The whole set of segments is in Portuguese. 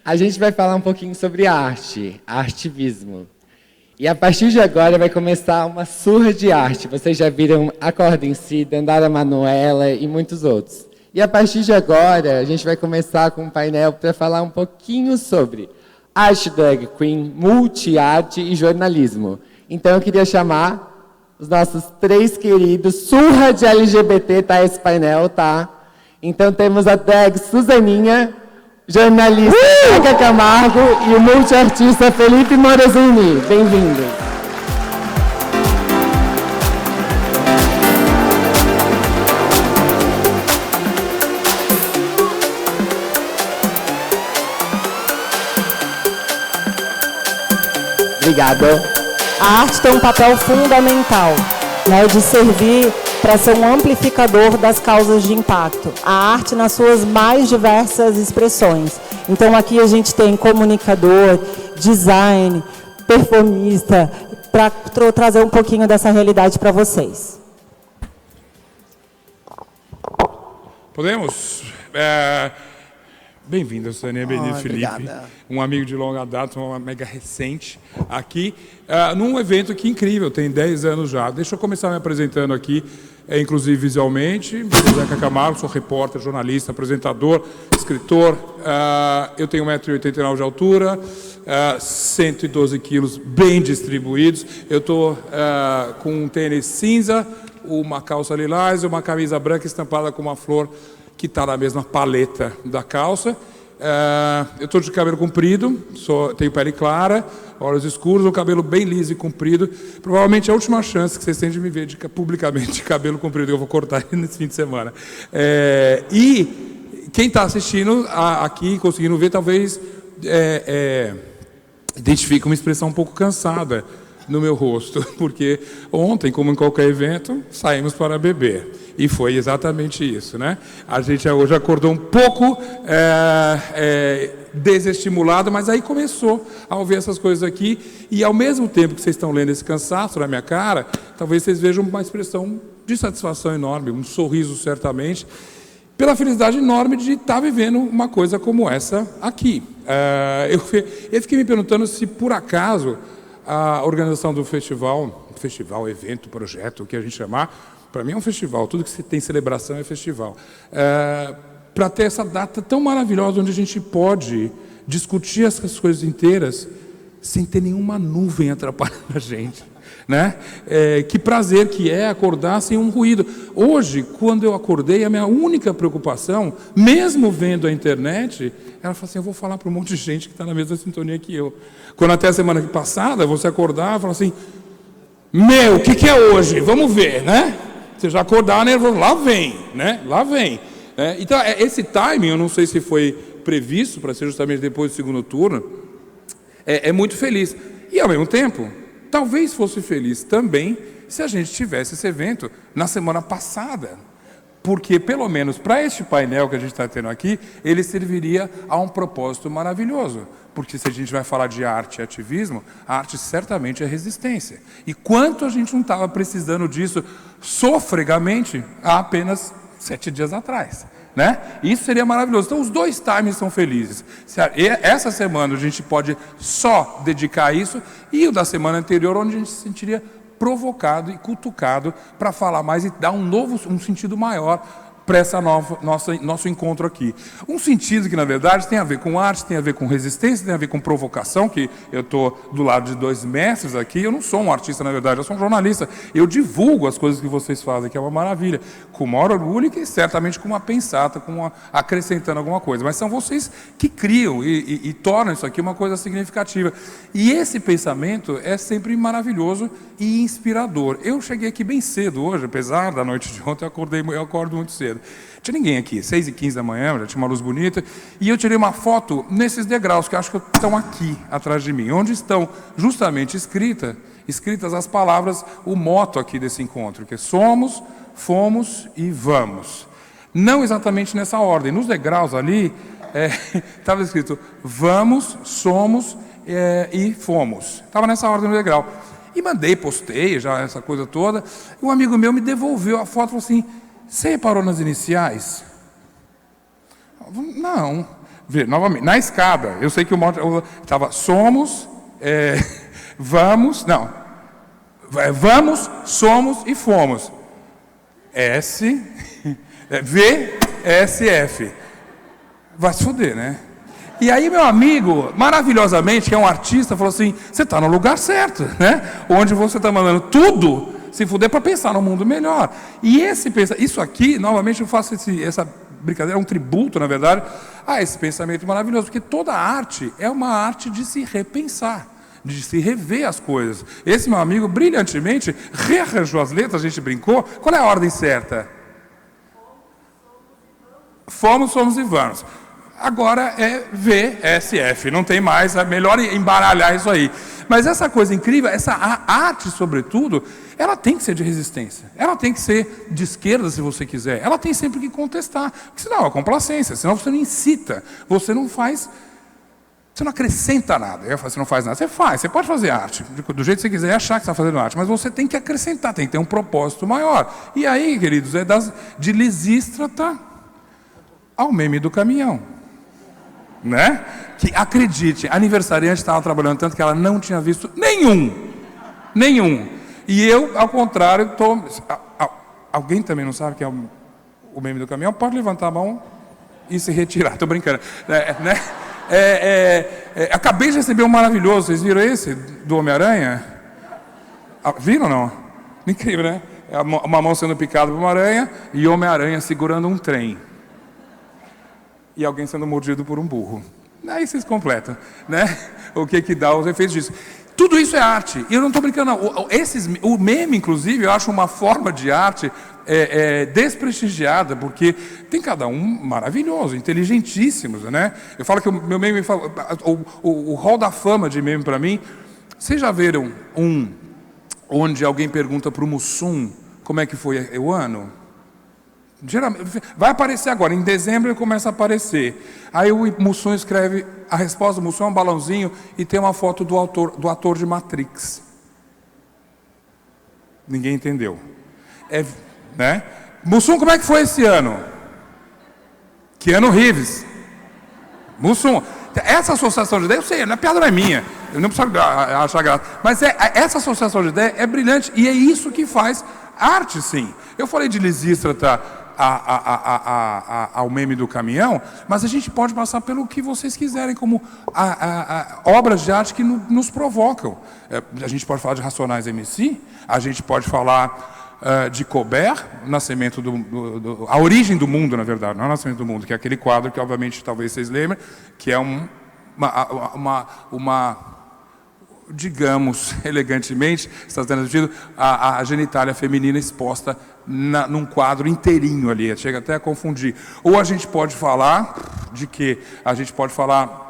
A gente vai falar um pouquinho sobre arte, artivismo. E a partir de agora vai começar uma surra de arte. Vocês já viram Acorda em Si, Dandara Manuela e muitos outros. E a partir de agora, a gente vai começar com um painel para falar um pouquinho sobre arte drag queen, multi-arte e jornalismo. Então eu queria chamar os nossos 3 queridos, surra de LGBT, tá? Esse painel, tá? Então temos a drag Suzaninha, jornalista Zeca Camargo e o multiartista Felipe Morosini. Bem-vindo. Obrigado. A arte tem um papel fundamental, né, de servir para ser um amplificador das causas de impacto. A arte nas suas mais diversas expressões. Então aqui a gente tem comunicador, design, performista, para trazer um pouquinho dessa realidade para vocês. Podemos? Bem-vindo, Sânia, bem-vindo, Felipe. Obrigada. Um amigo de longa data, uma mega recente, aqui, num evento que incrível, tem 10 anos já. Deixa eu começar me apresentando aqui, inclusive visualmente. Sou Zeca Camargo, sou repórter, jornalista, apresentador, escritor. Eu tenho 1,89 m de altura, 112 quilos bem distribuídos. Eu estou com um tênis cinza, uma calça lilás e uma camisa branca estampada com uma flor que está na mesma paleta da calça. Eu estou de cabelo comprido, tenho pele clara, olhos escuros, um cabelo bem liso e comprido. Provavelmente é a última chance que vocês têm de me ver publicamente de cabelo comprido. Eu vou cortar nesse fim de semana. E quem está assistindo aqui, conseguindo ver, talvez identifique uma expressão um pouco cansada no meu rosto, porque ontem, como em qualquer evento, saímos para beber. E foi exatamente isso, né? A gente hoje acordou um pouco desestimulado, mas aí começou a ouvir essas coisas aqui, e ao mesmo tempo que vocês estão lendo esse cansaço na minha cara, talvez vocês vejam uma expressão de satisfação enorme, um sorriso certamente, pela felicidade enorme de estar vivendo uma coisa como essa aqui. Eu fiquei me perguntando se, por acaso, a organização do festival, evento, projeto, o que a gente chamar, para mim é um festival, tudo que tem celebração é festival. Para ter essa data tão maravilhosa, onde a gente pode discutir essas coisas inteiras sem ter nenhuma nuvem atrapalhando a gente. Né? Que prazer que é acordar sem um ruído. Hoje, quando eu acordei, a minha única preocupação, mesmo vendo a internet, ela falou assim, eu vou falar para um monte de gente que está na mesma sintonia que eu. Quando até a semana passada, você acordar e falar assim, o que é hoje? Vamos ver, né? Você já acordar nervoso, lá vem, né? Lá vem. Então, esse timing, eu não sei se foi previsto para ser justamente depois do segundo turno, é muito feliz. E, ao mesmo tempo, talvez fosse feliz também se a gente tivesse esse evento na semana passada. Porque, pelo menos para este painel que a gente está tendo aqui, ele serviria a um propósito maravilhoso. Porque se a gente vai falar de arte e ativismo, a arte certamente é resistência. E quanto a gente não estava precisando disso sofregamente há apenas 7 dias atrás. Né? Isso seria maravilhoso. Então, os dois times são felizes. Essa semana a gente pode só dedicar a isso, e o da semana anterior, onde a gente se sentiria provocado e cutucado para falar mais e dar um sentido maior para essa nosso encontro aqui. Um sentido que, na verdade, tem a ver com arte, tem a ver com resistência, tem a ver com provocação, que eu estou do lado de 2 mestres aqui, eu não sou um artista, na verdade, eu sou um jornalista. Eu divulgo as coisas que vocês fazem, que é uma maravilha, com o maior orgulho e certamente com uma pensata, acrescentando alguma coisa. Mas são vocês que criam e tornam isso aqui uma coisa significativa. E esse pensamento é sempre maravilhoso e inspirador. Eu cheguei aqui bem cedo hoje, apesar da noite de ontem, eu acordo muito cedo. Tinha ninguém aqui, 6h15 da manhã, já tinha uma luz bonita, e eu tirei uma foto nesses degraus, que eu acho que estão aqui, atrás de mim, onde estão justamente escritas as palavras, o moto aqui desse encontro, que é somos, fomos e vamos. Não exatamente nessa ordem, nos degraus ali, estava escrito vamos, somos e fomos. Estava nessa ordem no degrau. E postei já essa coisa toda, e um amigo meu me devolveu a foto e falou assim, você reparou nas iniciais? Não. Vê, novamente, na escada, eu sei que o monte estava somos, vamos, não, vamos, somos e fomos. S, V, S, F. Vai se fuder, né? E aí meu amigo, maravilhosamente, que é um artista, falou assim, você está no lugar certo, né? Onde você está mandando tudo se fuder para pensar num mundo melhor. E isso aqui, novamente, eu faço essa brincadeira, é um tributo, na verdade, a esse pensamento maravilhoso, porque toda arte é uma arte de se repensar, de se rever as coisas. Esse meu amigo, brilhantemente, rearranjou as letras, a gente brincou. Qual é a ordem certa? Fomos, somos e vamos. Agora é VSF, não tem mais, é melhor embaralhar isso aí. Mas essa coisa incrível, essa arte, sobretudo, ela tem que ser de resistência. Ela tem que ser de esquerda, se você quiser. Ela tem sempre que contestar. Porque senão é complacência, senão você não incita, você não faz, você não acrescenta nada. Você não faz nada, você faz, você pode fazer arte, do jeito que você quiser, achar que está fazendo arte, mas você tem que acrescentar, tem que ter um propósito maior. E aí, queridos, de Lisístrata ao meme do caminhão. Né? Que, acredite, a aniversariante estava trabalhando tanto que ela não tinha visto nenhum. E eu, ao contrário, alguém também não sabe que é o meme do caminhão? Pode levantar a mão e se retirar. Estou brincando. Né? Acabei de receber um maravilhoso. Vocês viram esse do Homem-Aranha? Viram ou não? Incrível, né? Uma mão sendo picada por uma aranha e Homem-Aranha segurando um trem. E alguém sendo mordido por um burro. Aí vocês completam, né? O que dá os efeitos disso. Tudo isso é arte. E eu não estou brincando, não. O meme, inclusive, eu acho uma forma de arte desprestigiada, porque tem cada um maravilhoso, inteligentíssimos, né? Eu falo que o meu meme, o hall da fama de meme para mim, vocês já viram onde alguém pergunta para o Mussum como é que foi o ano? Geralmente, vai aparecer agora, em dezembro ele começa a aparecer. Aí o Mussum escreve, a resposta do Mussum é um balãozinho e tem uma foto do ator de Matrix. Ninguém entendeu. Né? Mussum, como é que foi esse ano? Keanu Reeves. Mussum. Essa associação de ideia, eu sei, a piada não é minha, eu não preciso achar graça, mas essa associação de ideia é brilhante e é isso que faz arte, sim. Eu falei de Lisístrata ao meme do caminhão, mas a gente pode passar pelo que vocês quiserem, como obras de arte que nos provocam. A gente pode falar de Racionais MC, a gente pode falar de Colbert, Nascimento a origem do mundo, na verdade, não é o Nascimento do Mundo, que é aquele quadro que, obviamente, talvez vocês lembrem, que é digamos, elegantemente, está sendo sentido, a genitália feminina exposta num quadro inteirinho ali, chega até a confundir. Ou a gente pode falar de quê? A gente pode falar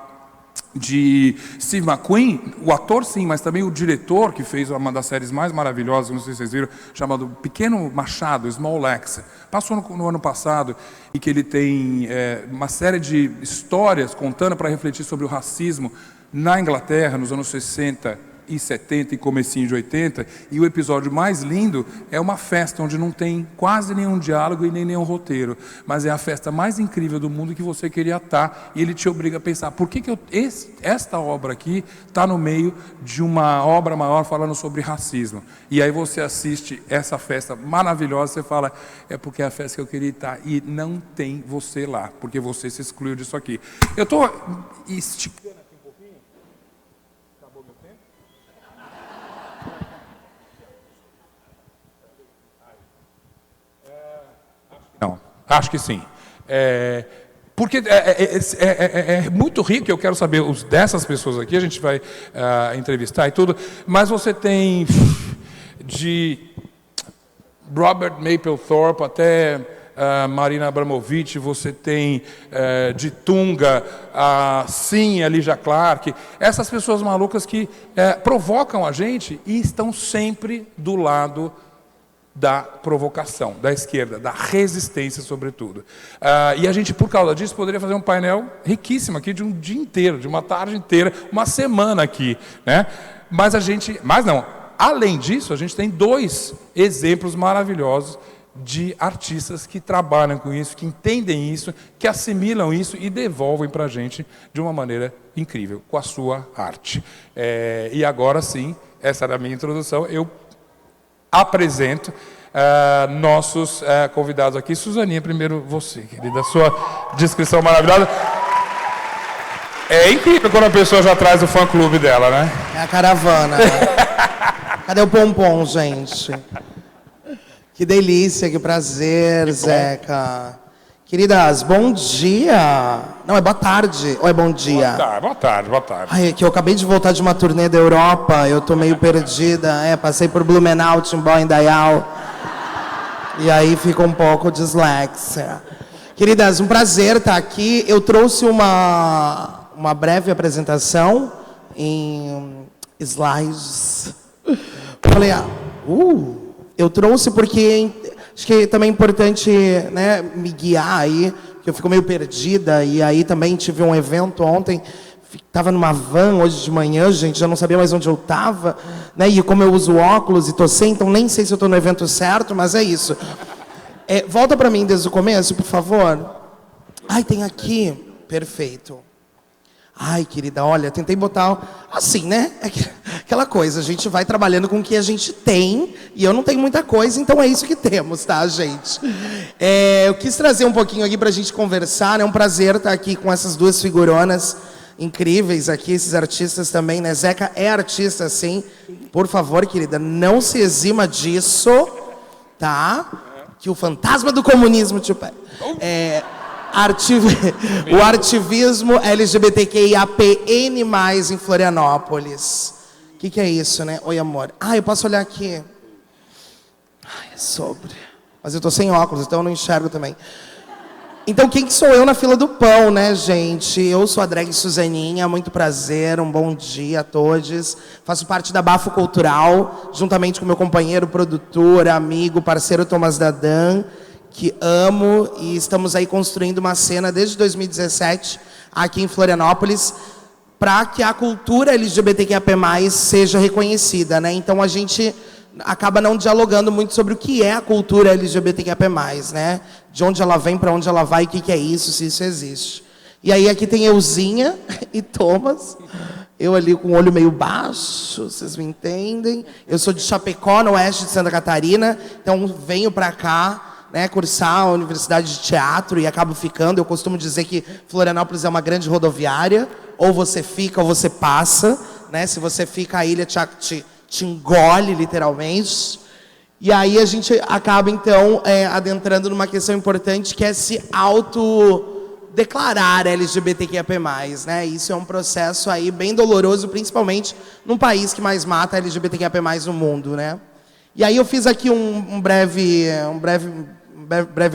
de Steve McQueen, o ator sim, mas também o diretor, que fez uma das séries mais maravilhosas, não sei se vocês viram, chamado Pequeno Machado, Small Axe. Passou no ano passado, e que ele tem uma série de histórias contando para refletir sobre o racismo na Inglaterra, nos anos 60 e 70 e comecinho de 80, e o episódio mais lindo é uma festa onde não tem quase nenhum diálogo e nem nenhum roteiro, mas é a festa mais incrível do mundo que você queria estar, e ele te obriga a pensar, por que esta obra aqui está no meio de uma obra maior falando sobre racismo? E aí você assiste essa festa maravilhosa, você fala, é porque é a festa que eu queria estar, e não tem você lá, porque você se excluiu disso aqui. Eu estou esticando aqui um pouquinho. Acabou meu tempo? Não, acho que sim. Porque é muito rico, eu quero saber dessas pessoas aqui, a gente vai entrevistar e tudo, mas você tem de Robert Mapplethorpe até Marina Abramovic, você tem de Tunga, sim, a Lígia Clark, essas pessoas malucas que provocam a gente e estão sempre do lado da provocação, da esquerda, da resistência, sobretudo. E a gente, por causa disso, poderia fazer um painel riquíssimo aqui de um dia inteiro, de uma tarde inteira, uma semana aqui, né? Mas não. Além disso, a gente tem dois exemplos maravilhosos de artistas que trabalham com isso, que entendem isso, que assimilam isso e devolvem para a gente de uma maneira incrível, com a sua arte. E agora sim, essa era a minha introdução, eu apresento nossos convidados aqui. Suzaninha, primeiro você, querida, sua descrição maravilhosa. É incrível quando a pessoa já traz o fã-clube dela, né? É a caravana. Cadê o pompom, gente? Que delícia, que prazer, Zeca. Queridas, bom dia. Não, é boa tarde ou é bom dia? Boa tarde. Ai, é que eu acabei de voltar de uma turnê da Europa, eu tô meio perdida. Passei por Blumenau, Timbó, Indaial. E aí fica um pouco dislexia. Queridas, um prazer estar aqui. Eu trouxe uma breve apresentação em slides. Eu falei, eu trouxe porque acho que também é importante, né, me guiar aí, que eu fico meio perdida. E aí também tive um evento ontem, estava numa van hoje de manhã, gente, já não sabia mais onde eu estava, né? E como eu uso óculos e tô sem, então nem sei se eu estou no evento certo, mas é isso. Volta para mim desde o começo, por favor. Ai, tem aqui. Perfeito. Ai, querida, olha, tentei botar assim, né? Aquela coisa, a gente vai trabalhando com o que a gente tem, e eu não tenho muita coisa, então é isso que temos, tá, gente? Eu quis trazer um pouquinho aqui pra gente conversar, é um prazer estar aqui com essas duas figuronas incríveis aqui, esses artistas também, né? Zeca é artista, sim. Por favor, querida, não se exima disso, tá? Que o fantasma do comunismo te pega. O artivismo LGBTQIAPN+, em Florianópolis. O que é isso, né? Oi, amor. Eu posso olhar aqui? É sobre. Mas eu tô sem óculos, então eu não enxergo também. Então, quem que sou eu na fila do pão, né, gente? Eu sou a drag Suzaninha, muito prazer, um bom dia a todos. Faço parte da Bafo Cultural, juntamente com meu companheiro, produtor, amigo, parceiro Thomas Dadan, que amo, e estamos aí construindo uma cena desde 2017 aqui em Florianópolis para que a cultura LGBTQIAP+, seja reconhecida, né? Então a gente acaba não dialogando muito sobre o que é a cultura LGBTQIAP+, né? De onde ela vem, para onde ela vai, o que é isso, se isso existe. E aí aqui tem Euzinha e Thomas, eu ali com o olho meio baixo, vocês me entendem? Eu sou de Chapecó, no oeste de Santa Catarina, então venho para cá, né, cursar a Universidade de Teatro e acabo ficando. Eu costumo dizer que Florianópolis é uma grande rodoviária, ou você fica ou você passa, né? Se você fica, a ilha te engole, literalmente. E aí a gente acaba, então, adentrando numa questão importante, que é se autodeclarar LGBTQIAP+, né? Isso é um processo aí bem doloroso, principalmente num país que mais mata LGBTQIAP+ no mundo, né? E aí eu fiz aqui um breve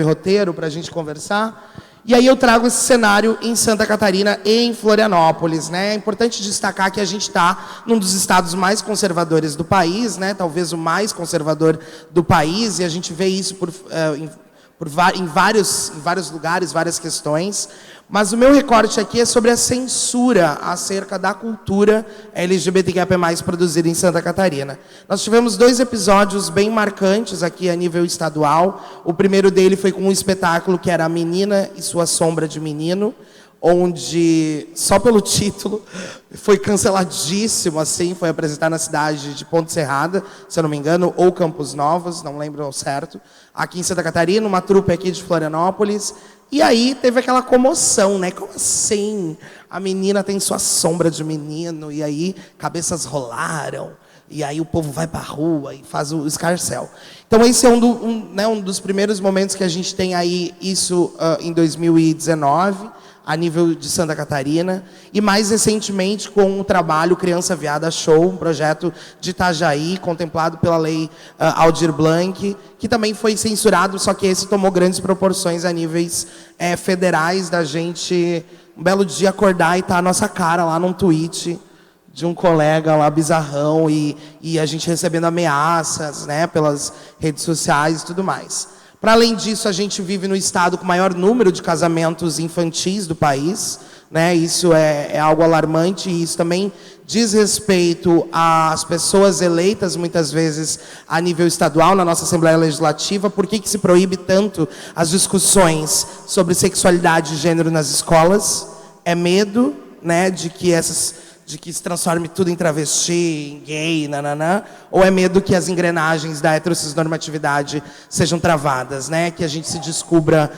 roteiro para a gente conversar. E aí eu trago esse cenário em Santa Catarina e em Florianópolis, né? É importante destacar que a gente está num dos estados mais conservadores do país, né? Talvez o mais conservador do país, e a gente vê isso em vários lugares, várias questões. Mas o meu recorte aqui é sobre a censura acerca da cultura LGBTQIAP+, produzida em Santa Catarina. Nós tivemos 2 episódios bem marcantes aqui a nível estadual. O primeiro dele foi com um espetáculo que era A Menina e Sua Sombra de Menino, onde, só pelo título, foi canceladíssimo, assim, foi apresentado na cidade de Ponte Serrada, se eu não me engano, ou Campos Novos, não lembro ao certo, aqui em Santa Catarina, uma trupe aqui de Florianópolis. E aí teve aquela comoção, né? Como assim? A menina tem sua sombra de menino, e aí cabeças rolaram, e aí o povo vai para a rua e faz o escarcéu. Então esse é um dos primeiros momentos que a gente tem aí isso em 2019, a nível de Santa Catarina, e mais recentemente com o trabalho Criança Viada Show, um projeto de Itajaí, contemplado pela lei Aldir Blanc, que também foi censurado, só que esse tomou grandes proporções a níveis federais, da gente, um belo dia, acordar e estar a nossa cara lá num tweet de um colega lá bizarrão, e a gente recebendo ameaças, né, pelas redes sociais e tudo mais. Para além disso, a gente vive no estado com o maior número de casamentos infantis do país, né? Isso é algo alarmante e isso também diz respeito às pessoas eleitas, muitas vezes, a nível estadual, na nossa Assembleia Legislativa. Por que se proíbe tanto as discussões sobre sexualidade e gênero nas escolas? É medo, né, de que se transforme tudo em travesti, em gay, nananã, ou é medo que as engrenagens da heterossexunormatividade sejam travadas, né? Que a gente se descubra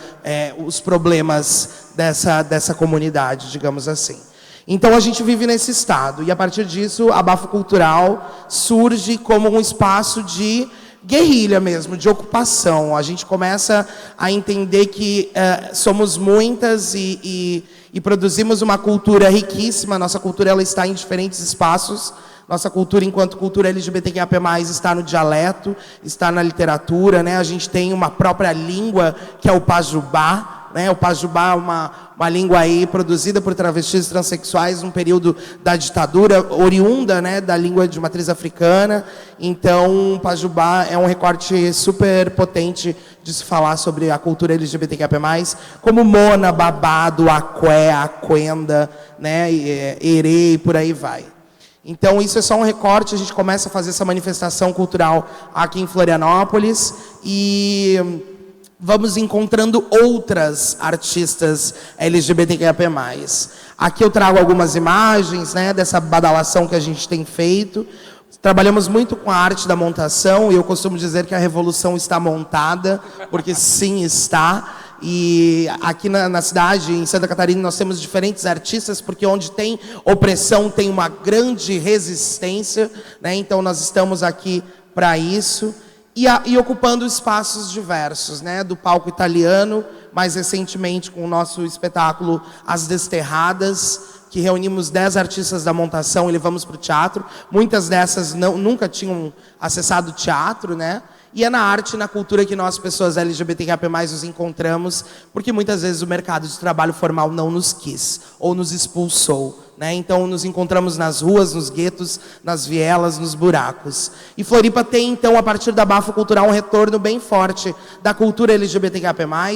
os problemas dessa comunidade, digamos assim. Então a gente vive nesse estado, e a partir disso a Bafo Cultural surge como um espaço de guerrilha mesmo, de ocupação. A gente começa a entender que somos muitas e produzimos uma cultura riquíssima. Nossa cultura ela está em diferentes espaços. Nossa cultura, enquanto cultura LGBTQIA+, está no dialeto, está na literatura, né? A gente tem uma própria língua, que é o pajubá, né? O pajubá é uma língua aí produzida por travestis transexuais num período da ditadura, oriunda, né, da língua de matriz africana. Então, o pajubá é um recorte super potente de se falar sobre a cultura LGBTQIA+, como mona, babado, aqué, aquenda, né, erê, e por aí vai. Então, isso é só um recorte. A gente começa a fazer essa manifestação cultural aqui em Florianópolis e vamos encontrando outras artistas LGBTQIA+. Aqui eu trago algumas imagens, né, dessa badalação que a gente tem feito. Trabalhamos muito com a arte da montação e eu costumo dizer que a revolução está montada, porque sim, está. E aqui na cidade, em Santa Catarina, nós temos diferentes artistas, porque onde tem opressão tem uma grande resistência, né? Então nós estamos aqui para isso. E ocupando espaços diversos, né? Do palco italiano, mais recentemente com o nosso espetáculo As Desterradas, que reunimos 10 artistas da montação e levamos para o teatro. Muitas dessas nunca tinham acessado o teatro, né? E é na arte e na cultura que nós, pessoas LGBTQIA+, nos encontramos, porque muitas vezes o mercado de trabalho formal não nos quis, ou nos expulsou, né? Então nos encontramos nas ruas, nos guetos, nas vielas, nos buracos. E Floripa tem, então, a partir da Bafo Cultural, um retorno bem forte da cultura LGBTQIA+.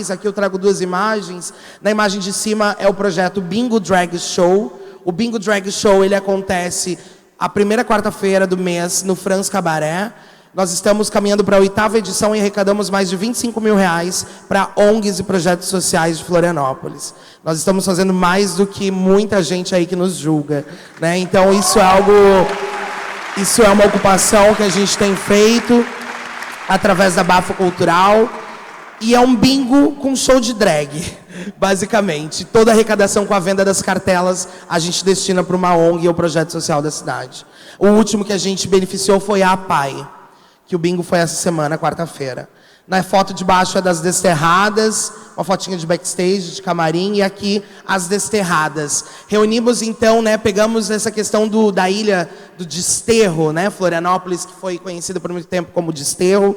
Aqui eu trago 2 imagens. Na imagem de cima é o projeto Bingo Drag Show. O Bingo Drag Show ele acontece a primeira quarta-feira do mês no Franz Cabaré. Nós estamos caminhando para a 8ª edição e arrecadamos mais de R$25 mil para ONGs e projetos sociais de Florianópolis. Nós estamos fazendo mais do que muita gente aí que nos julga, né? Então isso é uma ocupação que a gente tem feito através da Bafo Cultural e é um bingo com show de drag, basicamente. Toda a arrecadação com a venda das cartelas a gente destina para uma ONG ou projeto social da cidade. O último que a gente beneficiou foi a APAI, que o bingo foi essa semana, quarta-feira. Na foto de baixo é das Desterradas, uma fotinha de backstage, de camarim, e aqui as Desterradas. Reunimos então, né, pegamos essa questão da ilha do Desterro, né, Florianópolis, que foi conhecida por muito tempo como Desterro.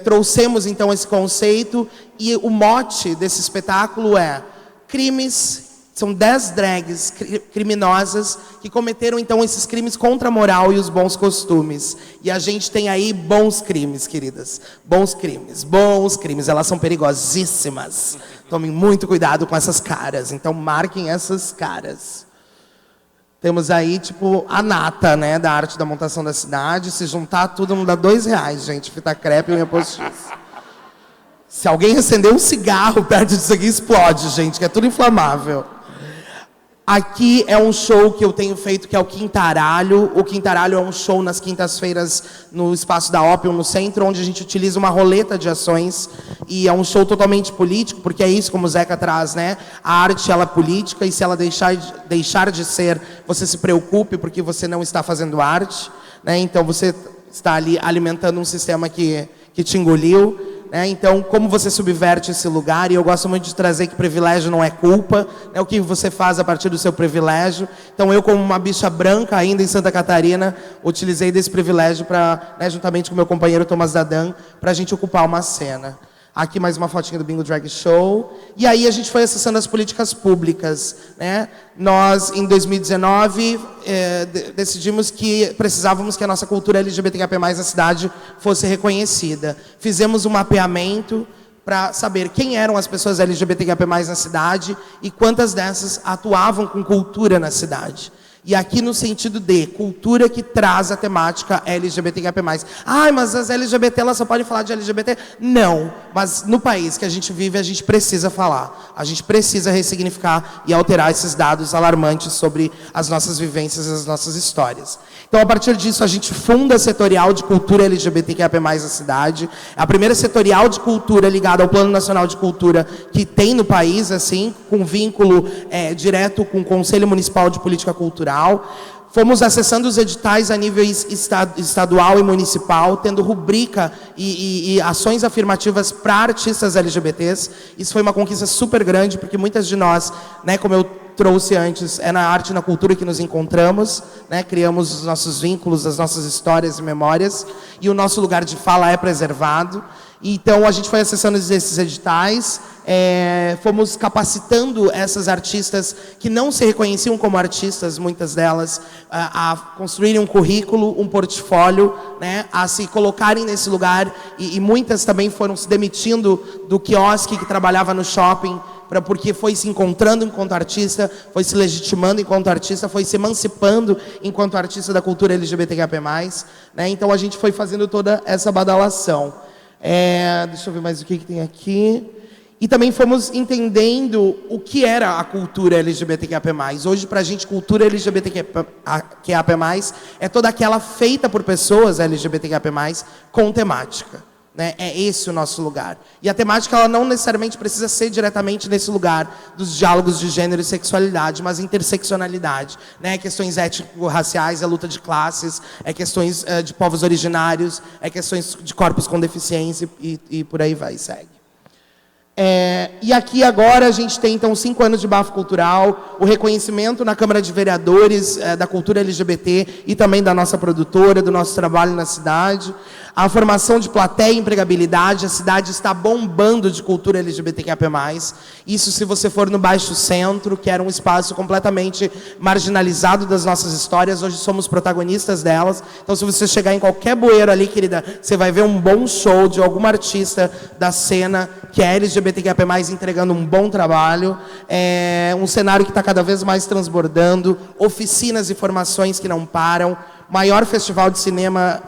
Trouxemos então esse conceito e o mote desse espetáculo é crimes. São 10 drags criminosas que cometeram, então, esses crimes contra a moral e os bons costumes. E a gente tem aí bons crimes, queridas. Bons crimes, bons crimes. Elas são perigosíssimas. Tomem muito cuidado com essas caras. Então, marquem essas caras. Temos aí, tipo, a nata, né, da arte da montação da cidade. Se juntar tudo, não dá R$2, gente. Fita crepe e unha postiça. Se alguém acender um cigarro perto disso aqui, explode, gente, que é tudo inflamável. Aqui é um show que eu tenho feito, que é o Quintaralho. O Quintaralho é um show nas quintas-feiras no espaço da Ópium, no centro, onde a gente utiliza uma roleta de ações. E é um show totalmente político, porque é isso, como o Zeca traz, né? A arte, ela é política, e se ela deixar de ser, você se preocupe, porque você não está fazendo arte, né? Então, você está ali alimentando um sistema que te engoliu. Então, como você subverte esse lugar? E eu gosto muito de trazer que privilégio não é culpa, né? O que você faz a partir do seu privilégio. Então, eu, como uma bicha branca ainda em Santa Catarina, utilizei desse privilégio para, né, juntamente com meu companheiro Thomas Dadan, para a gente ocupar uma cena. Aqui mais uma fotinha do Bingo Drag Show. E aí a gente foi acessando as políticas públicas, né? Nós, em 2019, decidimos que precisávamos que a nossa cultura LGBTQIA+ na cidade fosse reconhecida. Fizemos um mapeamento para saber quem eram as pessoas LGBTQIA+ na cidade e quantas dessas atuavam com cultura na cidade. E aqui no sentido de cultura que traz a temática LGBTQIA+. Ah, mas as LGBT, elas só podem falar de LGBT? Não, mas no país que a gente vive, a gente precisa falar. A gente precisa ressignificar e alterar esses dados alarmantes sobre as nossas vivências e as nossas histórias. Então, a partir disso, a gente funda a setorial de cultura LGBTQIA+ na cidade. É a primeira setorial de cultura ligada ao Plano Nacional de Cultura que tem no país, assim, com vínculo direto com o Conselho Municipal de Política Cultural. Fomos acessando os editais a nível estadual e municipal, tendo rubrica e ações afirmativas para artistas LGBTs. Isso foi uma conquista super grande, porque muitas de nós, né, como eu trouxe antes, é na arte e na cultura que nos encontramos, né, criamos os nossos vínculos, as nossas histórias e memórias, e o nosso lugar de fala é preservado. Então, a gente foi acessando esses editais, fomos capacitando essas artistas que não se reconheciam como artistas, muitas delas, a construírem um currículo, um portfólio, né, a se colocarem nesse lugar, e muitas também foram se demitindo do quiosque que trabalhava no shopping, porque foi se encontrando enquanto artista, foi se legitimando enquanto artista, foi se emancipando enquanto artista da cultura LGBTQIA+. Né? Então, a gente foi fazendo toda essa badalação. Deixa eu ver mais o que tem aqui. E também fomos entendendo o que era a cultura LGBTQIA+. Hoje, para a gente, cultura LGBTQIA+ é toda aquela feita por pessoas LGBTQIA+, com temática. Né? É esse o nosso lugar. E a temática ela não necessariamente precisa ser diretamente nesse lugar dos diálogos de gênero e sexualidade, mas interseccionalidade. Né? Questões étnico-raciais, a luta de classes, questões de povos originários, questões de corpos com deficiência e por aí vai, segue. E aqui agora a gente tem então 5 anos de bafo cultural, o reconhecimento na Câmara de Vereadores da cultura LGBT e também da nossa produtora, do nosso trabalho na cidade, a formação de plateia e empregabilidade, a cidade está bombando de cultura LGBTQIA+. Isso se você for no Baixo Centro, que era um espaço completamente marginalizado das nossas histórias, hoje somos protagonistas delas. Então, se você chegar em qualquer bueiro ali, querida, você vai ver um bom show de alguma artista da cena que é LGBTQIA+, entregando um bom trabalho. Um cenário que está cada vez mais transbordando, oficinas e formações que não param. Maior festival de cinema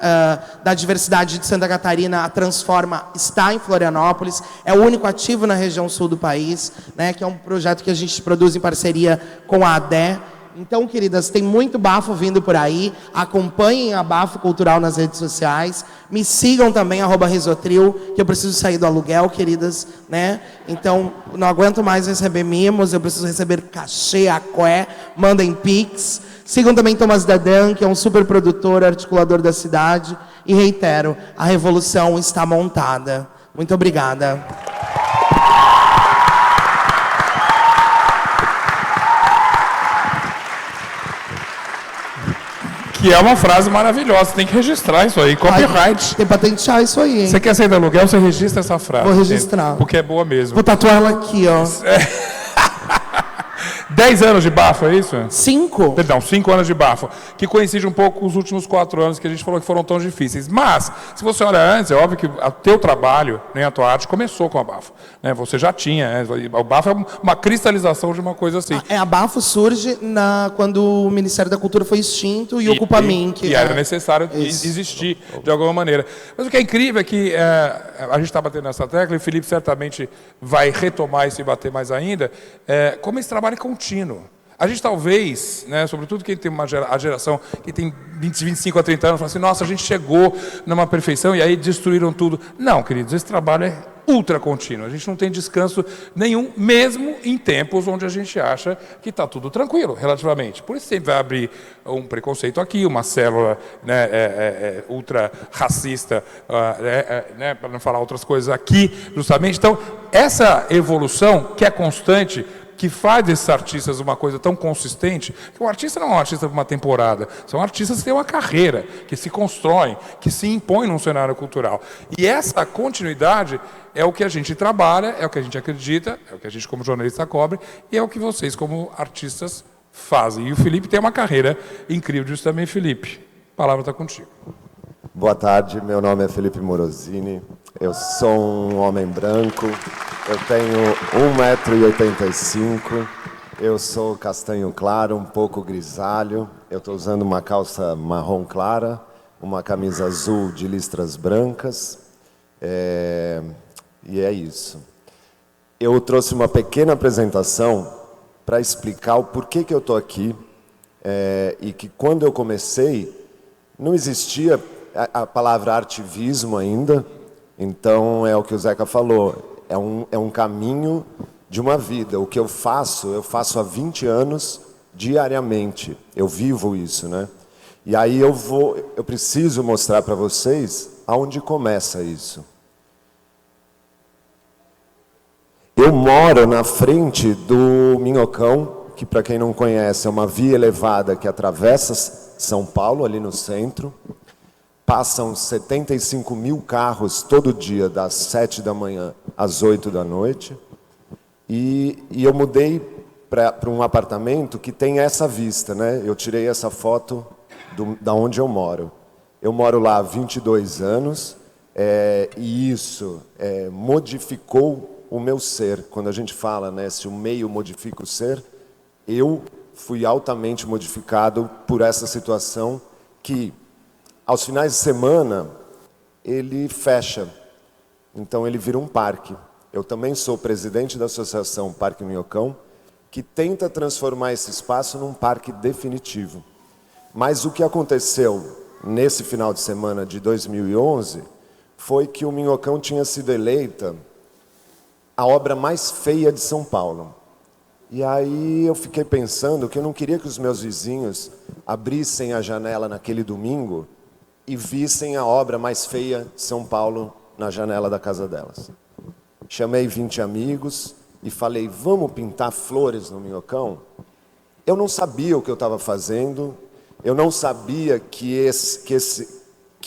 da diversidade de Santa Catarina, a Transforma, está em Florianópolis. É o único ativo na região sul do país, né, que é um projeto que a gente produz em parceria com a ADE. Então, queridas, tem muito bafo vindo por aí. Acompanhem a Bafo Cultural nas redes sociais. Me sigam também, @Risotril, que eu preciso sair do aluguel, queridas. Né? Então, não aguento mais receber mimos, eu preciso receber cachê, aqué, mandem pix. Sigam também Thomas Dadan, que é um super produtor, articulador da cidade. E reitero, a revolução está montada. Muito obrigada. Que é uma frase maravilhosa, tem que registrar isso aí, copyright. Tem que patentear isso aí, hein? Você quer sair do aluguel, você registra essa frase. Vou registrar. Porque é boa mesmo. Vou tatuar ela aqui, ó. 10 anos de bafo, é isso? 5? Perdão, 5 anos de bafo. Que coincide um pouco com os últimos 4 anos que a gente falou que foram tão difíceis. Mas, se você olha antes, é óbvio que o teu trabalho, né, a tua arte, começou com a bafo. Né? Você já tinha. Né? O bafo é uma cristalização de uma coisa assim. A bafo surge quando o Ministério da Cultura foi extinto e ocupa a MINC. E era necessário existir de alguma maneira. Mas o que é incrível é que a gente está batendo nessa tecla, e o Felipe certamente vai retomar isso e bater mais ainda, como esse trabalho é contínuo. A gente talvez, né, sobretudo quem tem a geração que tem 25 a 30 anos, fala assim, nossa, a gente chegou numa perfeição e aí destruíram tudo. Não, queridos, esse trabalho é ultra contínuo. A gente não tem descanso nenhum, mesmo em tempos onde a gente acha que está tudo tranquilo, relativamente. Por isso sempre vai abrir um preconceito aqui, uma célula, né, ultra racista, né, para não falar outras coisas aqui, justamente. Então, essa evolução que é constante, que faz desses artistas uma coisa tão consistente, que o artista não é um artista de uma temporada, são artistas que têm uma carreira, que se constroem, que se impõem num cenário cultural. E essa continuidade é o que a gente trabalha, é o que a gente acredita, é o que a gente como jornalista cobre, e é o que vocês como artistas fazem. E o Felipe tem uma carreira incrível disso também, Felipe. A palavra está contigo. Boa tarde, meu nome é Felipe Morosini, Eu sou um homem branco, eu tenho 1,85 m, eu sou castanho claro, um pouco grisalho, eu estou usando uma calça marrom clara, uma camisa azul de listras brancas, e é isso. Eu trouxe uma pequena apresentação para explicar o porquê que eu estou aqui, e que quando eu comecei, não existia a palavra artivismo ainda, então é o que o Zeca falou, é um caminho de uma vida. O que eu faço há 20 anos diariamente, eu vivo isso, né? E aí eu preciso mostrar para vocês aonde começa isso. Eu moro na frente do Minhocão, que para quem não conhece é uma via elevada que atravessa São Paulo, ali no centro. Passam 75 mil carros todo dia, das 7 da manhã às 8 da noite. E eu mudei para um apartamento que tem essa vista, né? Eu tirei essa foto da onde eu moro. Eu moro lá há 22 anos, e isso modificou o meu ser. Quando a gente fala, né, se o meio modifica o ser, eu fui altamente modificado por essa situação que, aos finais de semana, ele fecha. Então, ele vira um parque. Eu também sou presidente da Associação Parque Minhocão, que tenta transformar esse espaço num parque definitivo. Mas o que aconteceu nesse final de semana de 2011 foi que o Minhocão tinha sido eleita a obra mais feia de São Paulo. E aí eu fiquei pensando que eu não queria que os meus vizinhos abrissem a janela naquele domingo e vissem a obra mais feia de São Paulo na janela da casa delas. Chamei 20 amigos e falei, vamos pintar flores no Minhocão? Eu não sabia o que eu estava fazendo, eu não sabia que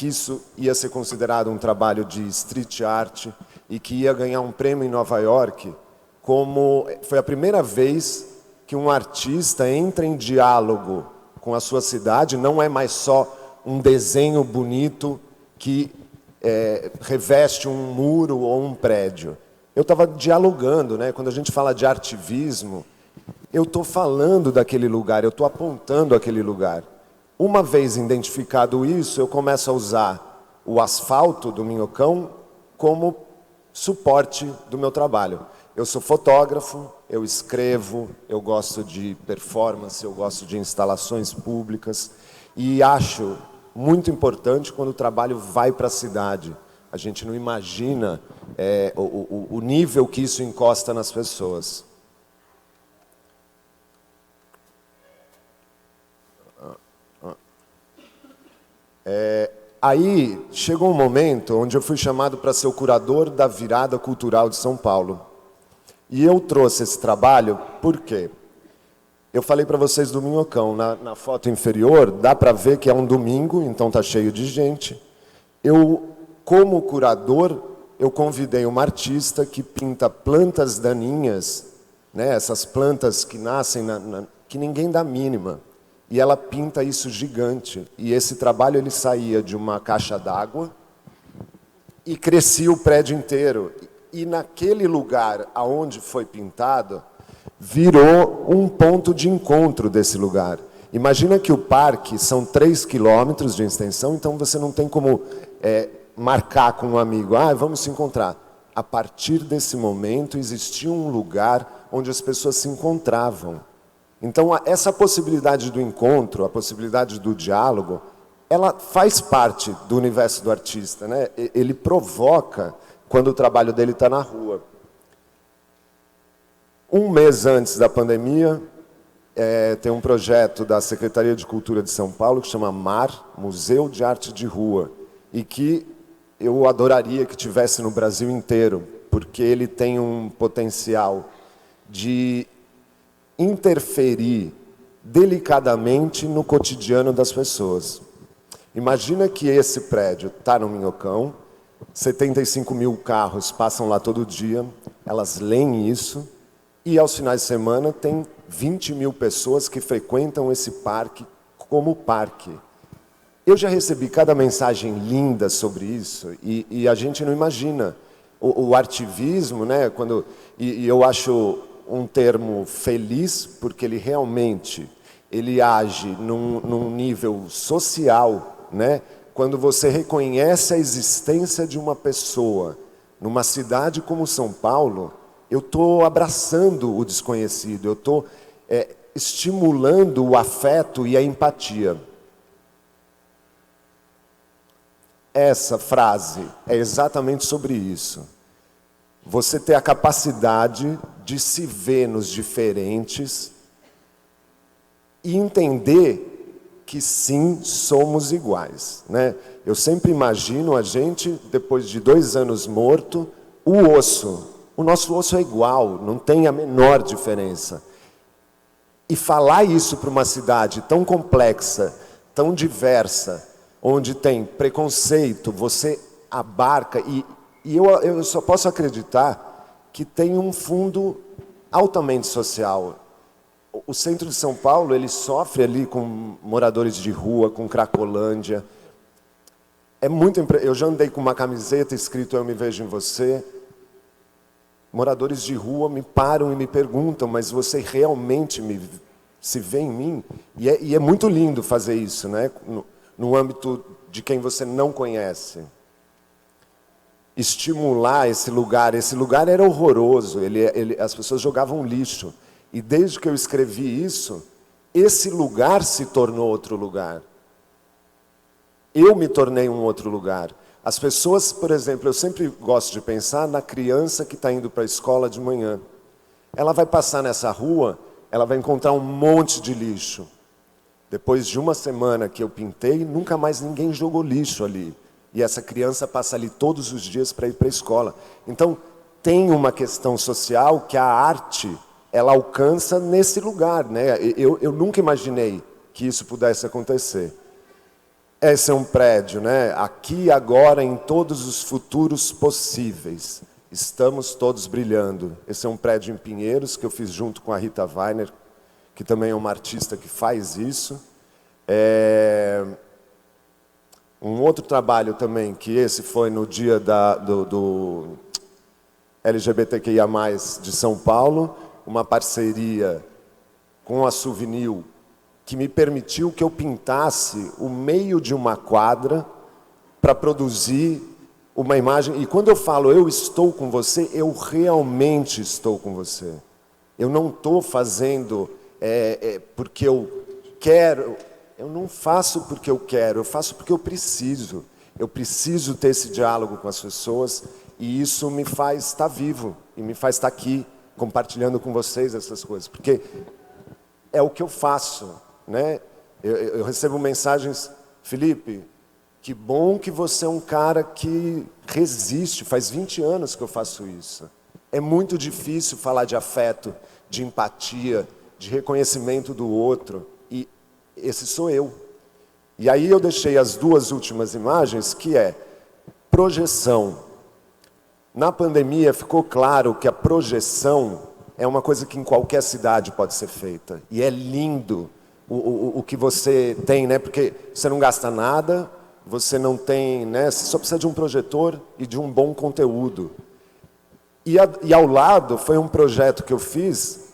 isso ia ser considerado um trabalho de street art e que ia ganhar um prêmio em Nova York, como foi a primeira vez que um artista entra em diálogo com a sua cidade, não é mais só um desenho bonito que reveste um muro ou um prédio. Eu estava dialogando, né? Quando a gente fala de artivismo, eu estou falando daquele lugar, eu estou apontando aquele lugar. Uma vez identificado isso, eu começo a usar o asfalto do Minhocão como suporte do meu trabalho. Eu sou fotógrafo, eu escrevo, eu gosto de performance, eu gosto de instalações públicas e acho muito importante quando o trabalho vai para a cidade. A gente não imagina o nível que isso encosta nas pessoas. Aí chegou um momento onde eu fui chamado para ser o curador da Virada Cultural de São Paulo. E eu trouxe esse trabalho por quê? Eu falei para vocês do Minhocão, na foto inferior, dá para ver que é um domingo, então está cheio de gente. Eu, como curador, eu convidei uma artista que pinta plantas daninhas, né, essas plantas que nascem, que ninguém dá mínima. E ela pinta isso gigante. E esse trabalho ele saía de uma caixa d'água e crescia o prédio inteiro. E naquele lugar aonde foi pintado, virou um ponto de encontro desse lugar. Imagina que o parque são 3 quilômetros de extensão, então você não tem como marcar com um amigo, vamos se encontrar. A partir desse momento, existia um lugar onde as pessoas se encontravam. Então, essa possibilidade do encontro, a possibilidade do diálogo, ela faz parte do universo do artista, né? Ele provoca quando o trabalho dele está na rua. Um mês antes da pandemia, tem um projeto da Secretaria de Cultura de São Paulo que chama MAR, Museu de Arte de Rua, e que eu adoraria que tivesse no Brasil inteiro, porque ele tem um potencial de interferir delicadamente no cotidiano das pessoas. Imagina que esse prédio está no Minhocão, 75 mil carros passam lá todo dia, elas leem isso, e aos finais de semana tem 20 mil pessoas que frequentam esse parque como parque. Eu já recebi cada mensagem linda sobre isso e a gente não imagina. O artivismo, né, e eu acho um termo feliz porque ele realmente age num nível social, né? Quando você reconhece a existência de uma pessoa numa cidade como São Paulo, eu estou abraçando o desconhecido, eu estou estimulando o afeto e a empatia. Essa frase é exatamente sobre isso. Você ter a capacidade de se ver nos diferentes e entender que sim, somos iguais, né? Eu sempre imagino a gente, depois de 2 anos morto, o nosso osso é igual, não tem a menor diferença. E falar isso para uma cidade tão complexa, tão diversa, onde tem preconceito, você abarca, e eu só posso acreditar que tem um fundo altamente social. O centro de São Paulo, ele sofre ali com moradores de rua, com Cracolândia. Eu já andei com uma camiseta escrito "Eu me vejo em você". Moradores de rua me param e me perguntam, mas você realmente se vê em mim? E é muito lindo fazer isso, né? No âmbito de quem você não conhece. Estimular esse lugar era horroroso, as pessoas jogavam lixo. E desde que eu escrevi isso, esse lugar se tornou outro lugar. Eu me tornei um outro lugar. As pessoas, por exemplo, eu sempre gosto de pensar na criança que está indo para a escola de manhã. Ela vai passar nessa rua, ela vai encontrar um monte de lixo. Depois de uma semana que eu pintei, nunca mais ninguém jogou lixo ali. E essa criança passa ali todos os dias para ir para a escola. Então, tem uma questão social que a arte, ela alcança nesse lugar, né? Eu nunca imaginei que isso pudesse acontecer. Esse é um prédio, né? Aqui, agora, em todos os futuros possíveis. Estamos todos brilhando. Esse é um prédio em Pinheiros, que eu fiz junto com a Rita Weiner, que também é uma artista que faz isso. Um outro trabalho também, que esse foi no dia do LGBTQIA+, de São Paulo, uma parceria com a Souvenir, que me permitiu que eu pintasse o meio de uma quadra para produzir uma imagem. E quando eu falo "eu estou com você", eu realmente estou com você. Eu não estou fazendo porque eu quero. Eu não faço porque eu quero, eu faço porque eu preciso. Eu preciso ter esse diálogo com as pessoas e isso me faz estar vivo e me faz estar aqui, compartilhando com vocês essas coisas, porque é o que eu faço, né? Eu recebo mensagens: "Felipe, que bom que você é um cara que resiste, faz 20 anos que eu faço isso". É muito difícil falar de afeto, de empatia, de reconhecimento do outro, e esse sou eu. E aí eu deixei as 2 últimas imagens, que é projeção. Na pandemia ficou claro que a projeção é uma coisa que em qualquer cidade pode ser feita. E é lindo o que você tem, né? Porque você não gasta nada, você não tem, né? Você só precisa de um projetor e de um bom conteúdo. E ao lado foi um projeto que eu fiz,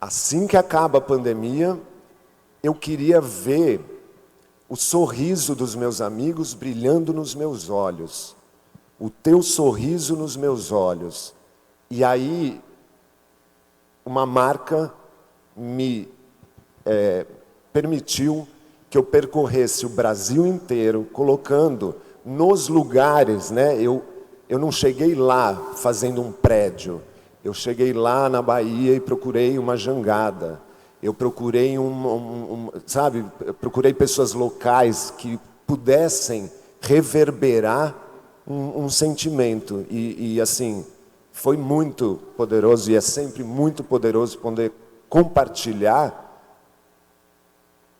assim que acaba a pandemia, eu queria ver o sorriso dos meus amigos brilhando nos meus olhos. O teu sorriso nos meus olhos. E aí, uma marca me permitiu que eu percorresse o Brasil inteiro, colocando nos lugares, né? Eu não cheguei lá fazendo um prédio. Eu cheguei lá na Bahia e procurei uma jangada. Eu procurei sabe? Eu procurei pessoas locais que pudessem reverberar um sentimento. E assim, foi muito poderoso e é sempre muito poderoso poder compartilhar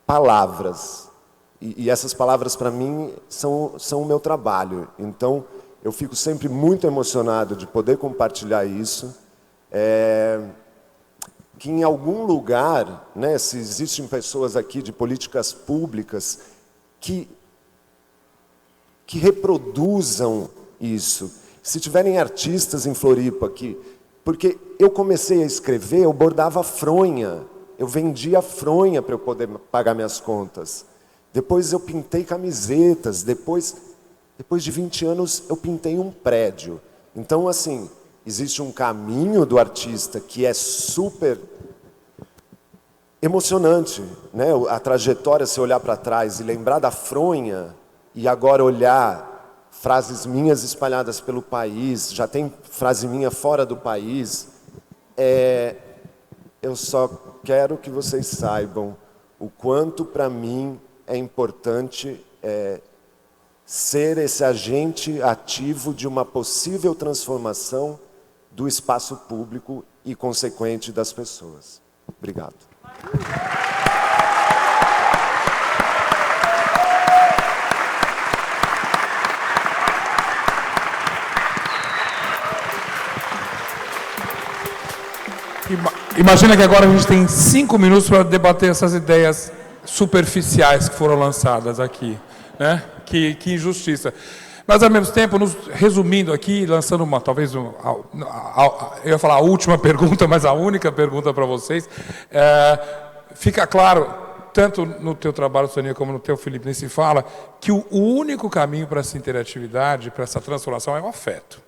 palavras. E essas palavras, para mim, são o meu trabalho. Então, eu fico sempre muito emocionado de poder compartilhar isso. Que em algum lugar, né, se existem pessoas aqui de políticas públicas, que reproduzam isso. Se tiverem artistas em Floripa aqui, porque eu comecei a escrever, eu bordava fronha, eu vendia fronha para eu poder pagar minhas contas. Depois eu pintei camisetas, depois de 20 anos eu pintei um prédio. Então, assim, existe um caminho do artista que é super emocionante, né? A trajetória, se olhar para trás e lembrar da fronha, e agora olhar frases minhas espalhadas pelo país, já tem frase minha fora do país, eu só quero que vocês saibam o quanto para mim é importante ser esse agente ativo de uma possível transformação do espaço público e consequente das pessoas. Obrigado. Imagina que agora a gente tem 5 minutos para debater essas ideias superficiais que foram lançadas aqui, né? Que injustiça. Mas, ao mesmo tempo, resumindo aqui, lançando talvez, eu ia falar a última pergunta, mas a única pergunta para vocês, fica claro, tanto no teu trabalho, Sonia, como no teu, Felipe, nem se fala, que o único caminho para essa interatividade, para essa transformação, é o afeto.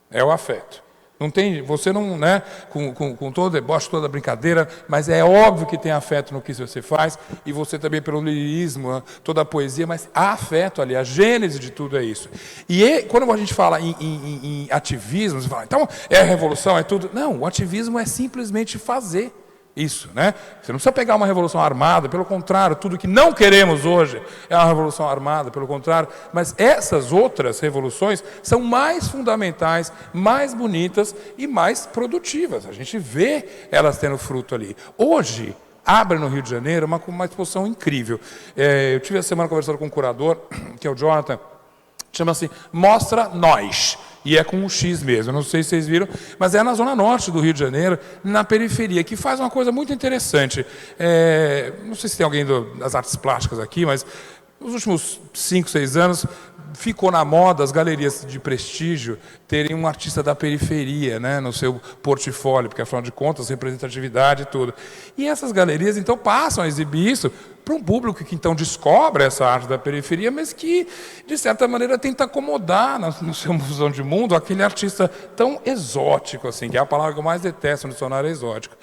É o afeto. Não tem, você não, né, com todo o deboche, toda a brincadeira, mas é óbvio que tem afeto no que você faz, e você também pelo lirismo, toda a poesia, mas há afeto ali, a gênese de tudo é isso. E quando a gente fala em ativismo, você fala, então é a revolução, é tudo. Não, o ativismo é simplesmente fazer isso, né? Você não precisa pegar uma revolução armada, pelo contrário, tudo que não queremos hoje é uma revolução armada, pelo contrário, mas essas outras revoluções são mais fundamentais, mais bonitas e mais produtivas. A gente vê elas tendo fruto ali. Hoje, abre no Rio de Janeiro uma exposição incrível. Eu tive a semana conversando com um curador, que é o Jonathan, chama-se Mostra Nós. E é com um X mesmo, não sei se vocês viram, mas é na zona norte do Rio de Janeiro, na periferia, que faz uma coisa muito interessante. Não sei se tem alguém das artes plásticas aqui, mas nos últimos 5, 6 anos ficou na moda as galerias de prestígio terem um artista da periferia, né, no seu portfólio, porque, afinal de contas, representatividade e tudo. E essas galerias, então, passam a exibir isso para um público que, então, descobre essa arte da periferia, mas que, de certa maneira, tenta acomodar no seu visão de mundo aquele artista tão exótico, assim, que é a palavra que eu mais detesto no dicionário, é exótico.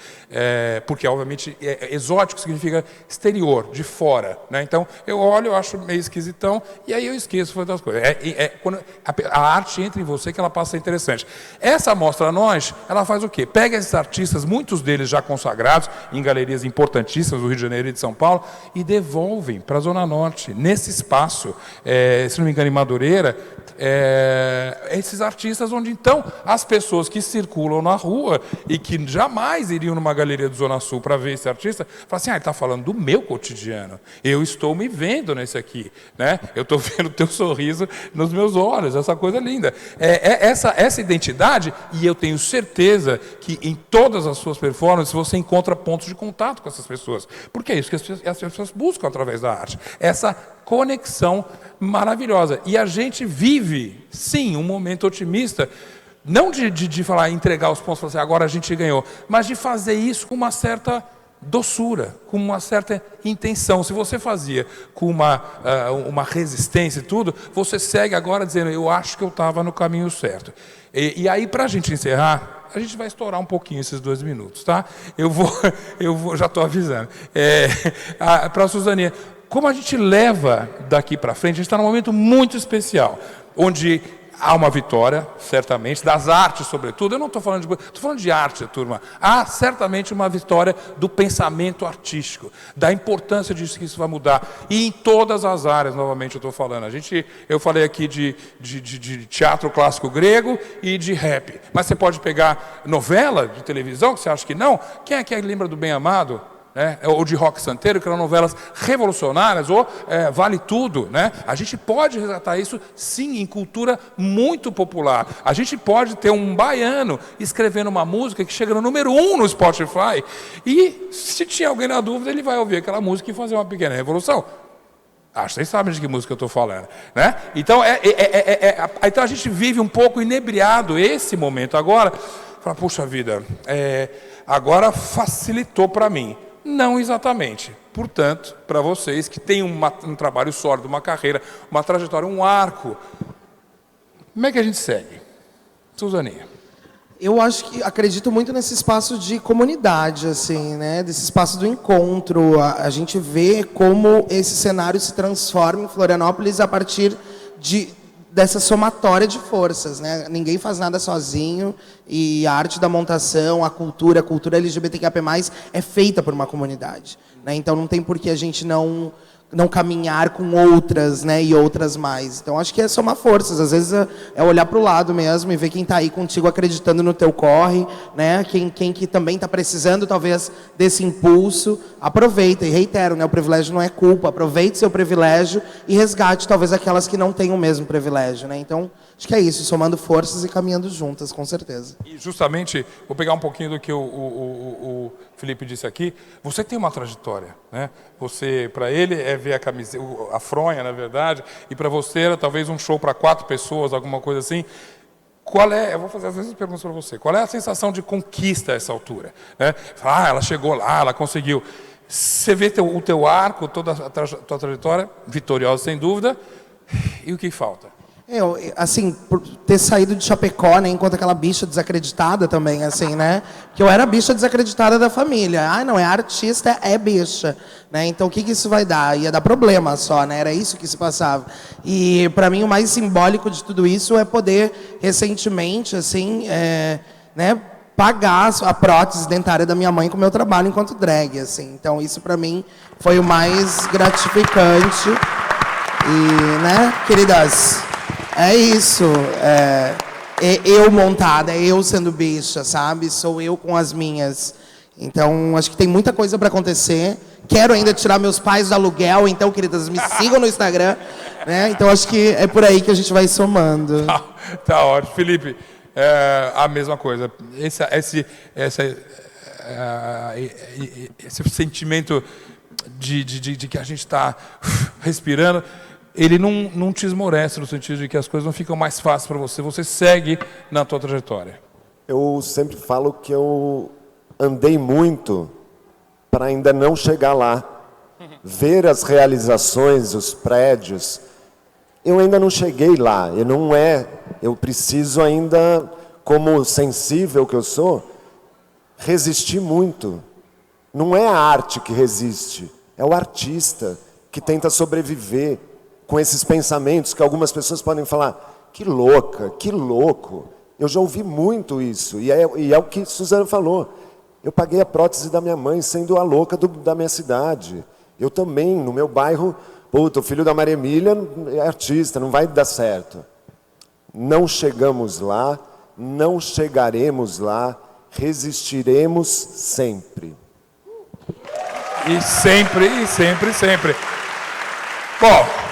Porque, obviamente, exótico significa exterior, de fora, né? Então, eu olho, eu acho meio esquisitão, e aí eu esqueço das coisas. Quando a arte entra em você que ela passa a ser interessante. Essa Mostra Nós, ela faz o quê? Pega esses artistas, muitos deles já consagrados, em galerias importantíssimas do Rio de Janeiro e de São Paulo, e devolvem para a Zona Norte, nesse espaço, se não me engano, em Madureira, esses artistas onde, então, as pessoas que circulam na rua e que jamais iriam numa galeria do Zona Sul para ver esse artista, falam assim, ele está falando do meu cotidiano, eu estou me vendo nesse aqui, né? Eu estou vendo o teu sorriso nos meus olhos, essa coisa linda. Essa identidade, e eu tenho certeza que em todas as suas performances você encontra pontos de contato com essas pessoas, porque é isso que as pessoas buscam através da arte, essa conexão maravilhosa. E a gente vive, sim, um momento otimista, não de falar, entregar os pontos, falar assim, agora a gente ganhou, mas de fazer isso com uma certa doçura, com uma certa intenção. Se você fazia com uma resistência e tudo, você segue agora dizendo, eu acho que eu estava no caminho certo. E aí, para a gente encerrar, a gente vai estourar um pouquinho esses 2 minutos, tá? Eu vou já estou avisando. Para a Suzaninha, como a gente leva daqui para frente, a gente está num momento muito especial, onde há uma vitória, certamente, das artes, sobretudo. Eu não estou falando estou falando de arte, turma. Há certamente uma vitória do pensamento artístico, da importância disso que isso vai mudar. E em todas as áreas, novamente, eu estou falando. Eu falei aqui de teatro clássico grego e de rap. Mas você pode pegar novela de televisão, que você acha que não? Quem é que lembra do Bem Amado? Ou de Roque Santeiro, que eram novelas revolucionárias, ou Vale Tudo, né? A gente pode resgatar isso, sim, em cultura muito popular. A gente pode ter um baiano escrevendo uma música que chega no número 1 no Spotify, e se tinha alguém na dúvida, ele vai ouvir aquela música e fazer uma pequena revolução. Acho que vocês sabem de que música eu estou falando, né? Então, então a gente vive um pouco inebriado esse momento agora. Fala, puxa vida, agora facilitou para mim. Não exatamente. Portanto, para vocês que têm um trabalho sólido, uma carreira, uma trajetória, um arco, como é que a gente segue? Suzaninha. Eu acredito muito nesse espaço de comunidade, assim, né? Desse espaço do encontro. A gente vê como esse cenário se transforma em Florianópolis a partir dessa somatória de forças, né? Ninguém faz nada sozinho e a arte da montação, a cultura LGBTQIA+, é feita por uma comunidade, né? Então não tem por que a gente não caminhar com outras, né, e outras mais. Então, acho que é somar forças. Às vezes é olhar para o lado mesmo e ver quem está aí contigo acreditando no teu corre, né, quem que também está precisando, talvez, desse impulso. Aproveita, e reitero, né, o privilégio não é culpa. Aproveite seu privilégio e resgate, talvez, aquelas que não têm o mesmo privilégio, né. Então, acho que é isso, somando forças e caminhando juntas, com certeza. E, justamente, vou pegar um pouquinho do que o Felipe disse aqui. Você tem uma trajetória, né? Você, para ele, ver a camiseta, a fronha, na verdade, e para você era talvez um show para 4 pessoas, alguma coisa assim. Eu vou fazer as mesmas perguntas para você. Qual é a sensação de conquista a essa altura? Né? Ela chegou lá, ela conseguiu. Você vê o teu arco, toda a tua trajetória, vitoriosa sem dúvida, e o que falta? Assim, por ter saído de Chapecó, né, enquanto aquela bicha desacreditada também, assim, né? Que eu era a bicha desacreditada da família. Não é artista, é bicha. Né? Então, o que isso vai dar? Ia dar problema só, né? Era isso que se passava. E, para mim, o mais simbólico de tudo isso é poder, recentemente, assim, né, pagar a prótese dentária da minha mãe com o meu trabalho enquanto drag, assim. Então, isso, para mim, foi o mais gratificante. E, né, queridas... É isso, eu montada, eu sendo bicha, sabe? Sou eu com as minhas. Então, acho que tem muita coisa para acontecer. Quero ainda tirar meus pais do aluguel, então, queridas, me sigam no Instagram. Né? Então, acho que é por aí que a gente vai somando. Tá ótimo. Felipe, a mesma coisa. Esse sentimento de que a gente está respirando... Ele não te esmorece no sentido de que as coisas não ficam mais fáceis para você. Você segue na tua trajetória. Eu sempre falo que eu andei muito para ainda não chegar lá. Ver as realizações, os prédios. Eu ainda não cheguei lá. Eu preciso ainda, como sensível que eu sou, resistir muito. Não é a arte que resiste, é o artista que tenta sobreviver com esses pensamentos que algumas pessoas podem falar, que louca, que louco. Eu já ouvi muito isso, e é o que Suzana falou. Eu paguei a prótese da minha mãe sendo a louca da minha cidade. Eu também, no meu bairro, o filho da Maria Emília é artista, não vai dar certo. Não chegamos lá, não chegaremos lá, resistiremos sempre. E sempre, e sempre, sempre. Bom...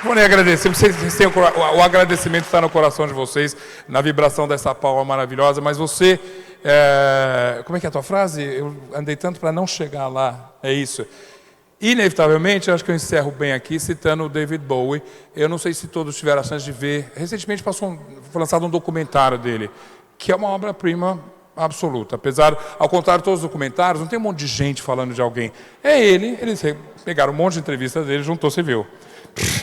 Vou nem agradecer, vocês têm o agradecimento está no coração de vocês, na vibração dessa palma maravilhosa, mas você, como é que é a tua frase? Eu andei tanto para não chegar lá, é isso. Inevitavelmente, eu acho que eu encerro bem aqui citando o David Bowie. Eu não sei se todos tiveram a chance de ver, recentemente foi lançado um documentário dele, que é uma obra-prima absoluta. Apesar, ao contrário de todos os documentários, não tem um monte de gente falando de alguém. Eles pegaram um monte de entrevistas dele, juntou, você viu.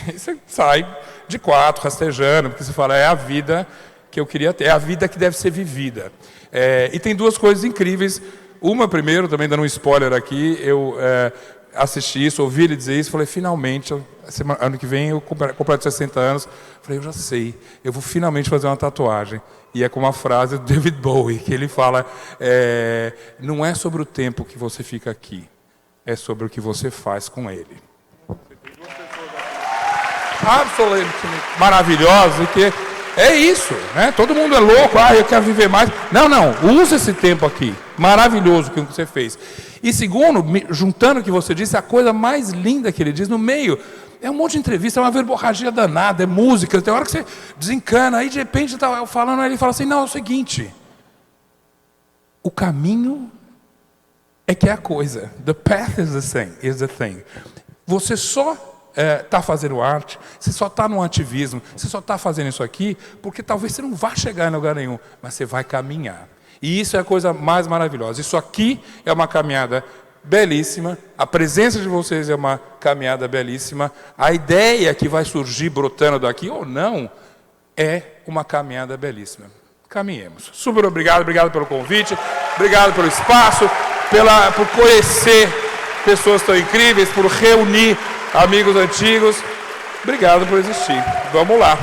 E você sai de 4, rastejando, porque você fala, é a vida que eu queria ter, é a vida que deve ser vivida. E tem 2 coisas incríveis. Uma, primeiro, também dando um spoiler aqui, eu assisti isso, ouvi ele dizer isso, falei, finalmente, ano que vem eu completo 60 anos, falei, eu já sei, eu vou finalmente fazer uma tatuagem. E é com uma frase do David Bowie, que ele fala, não é sobre o tempo que você fica aqui, é sobre o que você faz com ele. Absolutamente maravilhosa, que é isso, né? Todo mundo é louco, eu quero viver mais. Não, usa esse tempo aqui, maravilhoso que você fez. E segundo, juntando o que você disse, a coisa mais linda que ele diz no meio, é um monte de entrevista, é uma verborragia danada, é música, tem hora que você desencana, aí de repente tá falando, aí ele fala assim, não, é o seguinte, o caminho é que é a coisa, the path is the thing. Você só está fazendo arte, você só está no ativismo, você só está fazendo isso aqui porque talvez você não vá chegar em lugar nenhum, mas você vai caminhar. E isso é a coisa mais maravilhosa. Isso aqui é uma caminhada belíssima, a presença de vocês é uma caminhada belíssima, a ideia que vai surgir brotando daqui ou não é uma caminhada belíssima. Caminhemos. Super obrigado pelo convite, obrigado pelo espaço, por conhecer pessoas tão incríveis, por reunir amigos antigos. Obrigado por existir. Vamos lá.